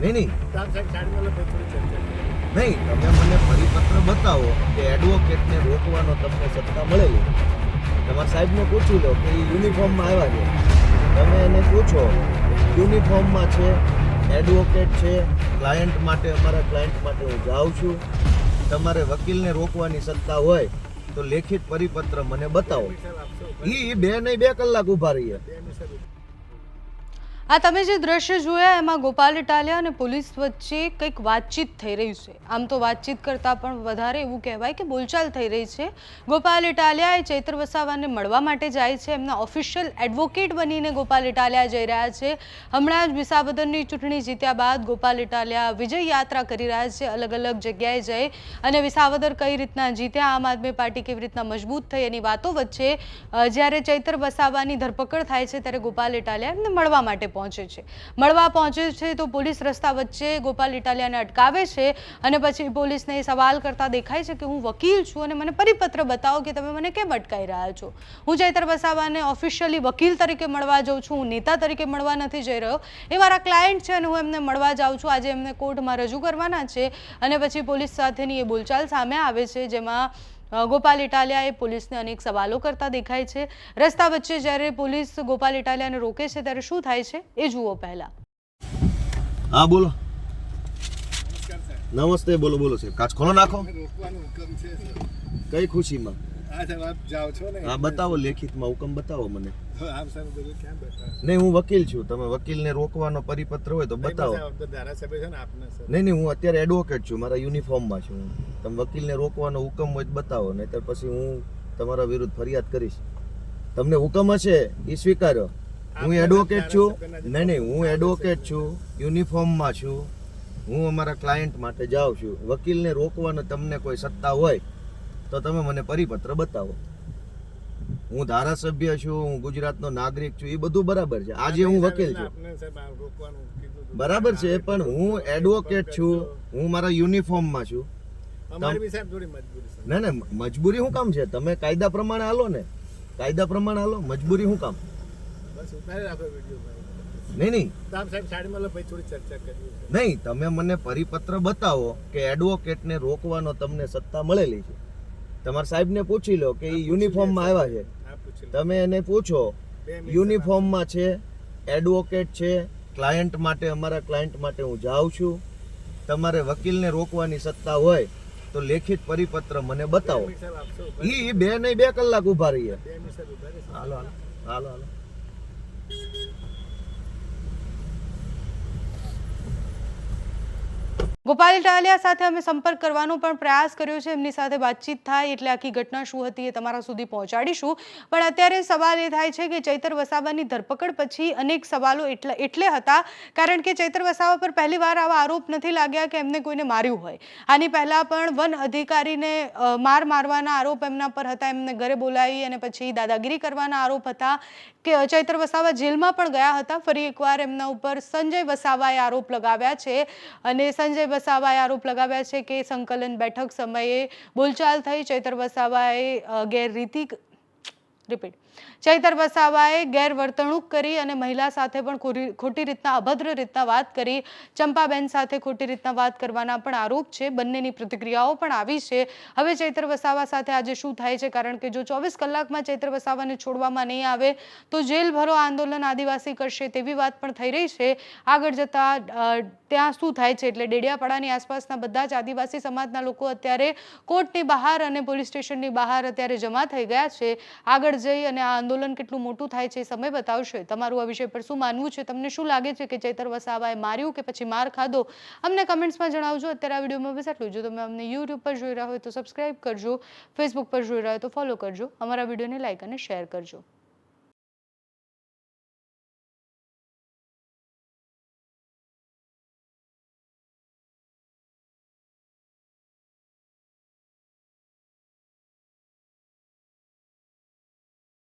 નહીં નહીં સાહેબ સાઈડમાં લો, થોડી ચર્ચા કરીએ. નહીં, તમે મને પરિપત્ર બતાવો કે એડવોકેટને રોકવાનો તમને સત્તા મળેલી. તમારા સાહેબને પૂછી લો કે એ યુનિફોર્મમાં આવ્યા છે, તમે એને પૂછો યુનિફોર્મમાં છે, એડવોકેટ છે, ક્લાયન્ટ માટે અમારા ક્લાયન્ટ માટે હું જાઉં છું, તમારે વકીલને રોકવાની સત્તા હોય તો લેખિત પરિપત્ર મને બતાવો. સાહેબ આપશો એ બે નહીં 2 કલાક ઊભા રહીએ. 2 મિનિટ સાહેબ. આ તમે જે દ્રશ્ય જોયા એમાં ગોપાલ ઇટાલિયા અને પોલીસ વચ્ચે કંઈક વાતચીત થઈ રહી છે. આમ તો વાતચીત કરતાં પણ વધારે એવું કહેવાય કે બોલચાલ થઈ રહી છે. ગોપાલ ઇટાલિયા એ ચૈત્ર વસાવાને મળવા માટે જાય છે. એમના ઓફિશિયલ એડવોકેટ બનીને ગોપાલ ઇટાલિયા જઈ રહ્યા છે. હમણાં જ વિસાવદરની ચૂંટણી જીત્યા બાદ ગોપાલ ઇટાલિયા વિજય યાત્રા કરી રહ્યા છે, અલગ અલગ જગ્યાએ જઈ અને વિસાવદર કઈ રીતના જીત્યા, આમ આદમી પાર્ટી કેવી રીતના મજબૂત થઈ એની વાતો વચ્ચે જ્યારે ચૈત્ર વસાવાની ધરપકડ થાય છે ત્યારે ગોપાલ ઇટાલિયા એમને મળવા માટે પહોંચે છે. મળવા પહોંચે છે તો પોલીસ રસ્તા વચ્ચે ગોપાલ ઇટાલિયાને અટકાવે છે અને પછી પોલીસને સવાલ કરતા દેખાય છે કે હું વકીલ છું અને મને પરિપત્ર બતાવો કે તમે મને કેમ અટકાઈ રહ્યા છો. હું ચૈત્ર વસાવાને ઓફિશિયલી વકીલ તરીકે મળવા જાઉં છું, હું નેતા તરીકે મળવા નથી જઈ રહ્યો. એ મારા ક્લાયન્ટ છે અને હું એમને મળવા જાઉં છું. આજે એમને કોર્ટમાં રજૂ કરવાના છે અને પછી પોલીસ સાથેની એ બોલચાલ સામે આવે છે જેમાં ગોપાલ ઇટાલિયા એ પોલીસને અનેક સવાલો કરતા દેખાય છે. રસ્તા વચ્ચે જ્યારે પોલીસ ગોપાલ ઇટાલિયાને રોકે છે ત્યારે શું થાય છે એ જુઓ પહેલા. હા બોલો. નમસ્કાર સાહેબ. નમસ્તે. બોલો બોલો સાહેબ. કાચ ખોલો નાખો. મને રોકવાનો હુકમ છે સર. કઈ ખુશીમાં? હા સાહેબ આપ જાઓ છો ને. હા બતાવો, લેખિતમાં હુકમ બતાવો મને. આપ સાહેબ બધું ક્યાં બતાવો? નહીં, હું વકીલ છું. તમે વકીલને રોકવાનો પરિપત્ર હોય તો બતાવો. સાહેબ તો ધારાસભ્ય છે ને આપને સર. નહીં નહીં, હું અત્યારે એડવોકેટ છું, મારા યુનિફોર્મમાં છું. તમે વકીલને રોકવાનો હુકમ હોય તો બતાવો, નહીંતર પછી હું તમારા વિરુદ્ધ ફરિયાદ કરીશ. તમને હુકમ હશે એ સ્વીકારો. હું એડવોકેટ છું. નહીં નહીં, હું એડવોકેટ છું, યુનિફોર્મમાં છું, હું અમારા ક્લાયન્ટ માટે જાઉં છું. વકીલને રોકવાનો તમને કોઈ સત્તા હોય તો તમે મને પરિપત્ર બતાવો. હું ધારાસભ્ય છું, હું ગુજરાતનો નાગરિક છું, એ બધું બરાબર છે. આજે હું વકીલ છું, આપને સાહેબ આ રોકવાનું કીધું હતું. બરાબર છે, પણ હું એડવોકેટ છું, હું મારા યુનિફોર્મમાં છું. અમારી બી સાહેબ થોડી મજબૂરી છે. ના ના, મજબૂરી શું કામ છે? તમે કાયદા પ્રમાણે હાલો ને, કાયદા પ્રમાણે હાલો. મજબૂરી શું કામ? બસ ઉતારી રાખો વિડીયો ભાઈ. નહીં નહીં તો આપ સાહેબ સાઈડમાં લો ભાઈ, થોડી ચર્ચા કરીએ છે. નહીં, તમે મને પરિપત્ર બતાવો કે એડવોકેટને રોકવાનો તમને સત્તા મળેલી છે. તમારા સાહેબને પૂછી લો કે એ યુનિફોર્મમાં આવ્યા છે, આપ પૂછી લો. તમે એને પૂછો 2 મિનિટ યુનિફોર્મમાં છે, એડવોકેટ છે, ક્લાયન્ટ માટે અમારા ક્લાયન્ટ માટે હું જાઉં છું, તમારે વકીલને રોકવાની સત્તા હોય તો લેખિત પરિપત્ર મને બતાવો. સાહેબ આપશો એ બે નહીં 2 કલાક ઊભા રહીએ. 2 મિનિટ સાહેબ ઉભા રહેશો. હાલો હાલો હાલો હાલો. ગોપાલ ઇટાલિયા સાથે અમે સંપર્ક કરવાનો પણ પ્રયાસ કર્યો છે. એમની સાથે વાતચીત થાય એટલે આખી ઘટના શું હતી એ તમારા સુધી પહોંચાડીશું. પણ અત્યારે સવાલ એ થાય છે કે ચૈત્ર વસાવાની ધરપકડ પછી અનેક સવાલો એટલે હતા કારણ કે ચૈત્ર વસાવા પર પહેલીવાર આવા આરોપ નથી લાગ્યા કે એમને કોઈને માર્યું હોય. આની પહેલાં પણ વન અધિકારીને મારવાના આરોપ એમના પર હતા, એમને ઘરે બોલાવી અને પછી દાદાગીરી કરવાના આરોપ હતા કે ચૈત્ર વસાવા જેલમાં પણ ગયા હતા. ફરી એકવાર એમના ઉપર સંજય વસાવાએ આરોપ લગાવ્યા છે અને સંજય વસાવાએ આરોપ લગાવ્યા છે કે સંકલન બેઠક સમયે બોલચાલ થઈ. ચૈત્ર વસાવાએ ગેરવર્તણૂક કરી અને મહિલા સાથે પણ ખોટી રીતના અભદ્ર રીતના વાત કરી. ચંપાબેન સાથે ખોટી રીતના વાત કરવાના પણ આરોપ છે. બંનેની પ્રતિક્રિયાઓ પણ આવી છે. હવે ચૈત્ર વસાવા સાથે આજે શું થાય છે, કારણ કે જો 24 કલાકમાં ચૈત્ર વસાવાને છોડવામાં નહીં આવે તો જેલ ભરો આંદોલન આદિવાસી કરશે તેવી વાત પણ થઈ રહી છે. આગળ જતા ત્યાં શું થાય છે એટલે ડેડિયાપાડાની આસપાસના બધા જ આદિવાસી સમાજના લોકો અત્યારે કોર્ટની બહાર અને પોલીસ સ્ટેશનની બહાર અત્યારે જમા થઈ ગયા છે. આગળ જઈ અને આ આંદોલન કેટલું મોટું થાય છે સમય બતાવશે. તમારું આ વિષય પર શું માનવું છે? તમને શું લાગે છે કે ચૈત્ર વસાવાએ માર્યું કે પછી માર ખાધો? અમને કમેન્ટ્સમાં જણાવજો. અત્યારે આ વિડીયોમાં બસ આટલું. જો તમે અમને યુટ્યુબ પર જોઈ રહ્યા હોય તો સબસ્ક્રાઇબ કરજો, ફેસબુક પર જોઈ રહ્યા હોય તો ફોલો કરજો, અમારા વિડીયોને લાઇક અને શેર કરજો.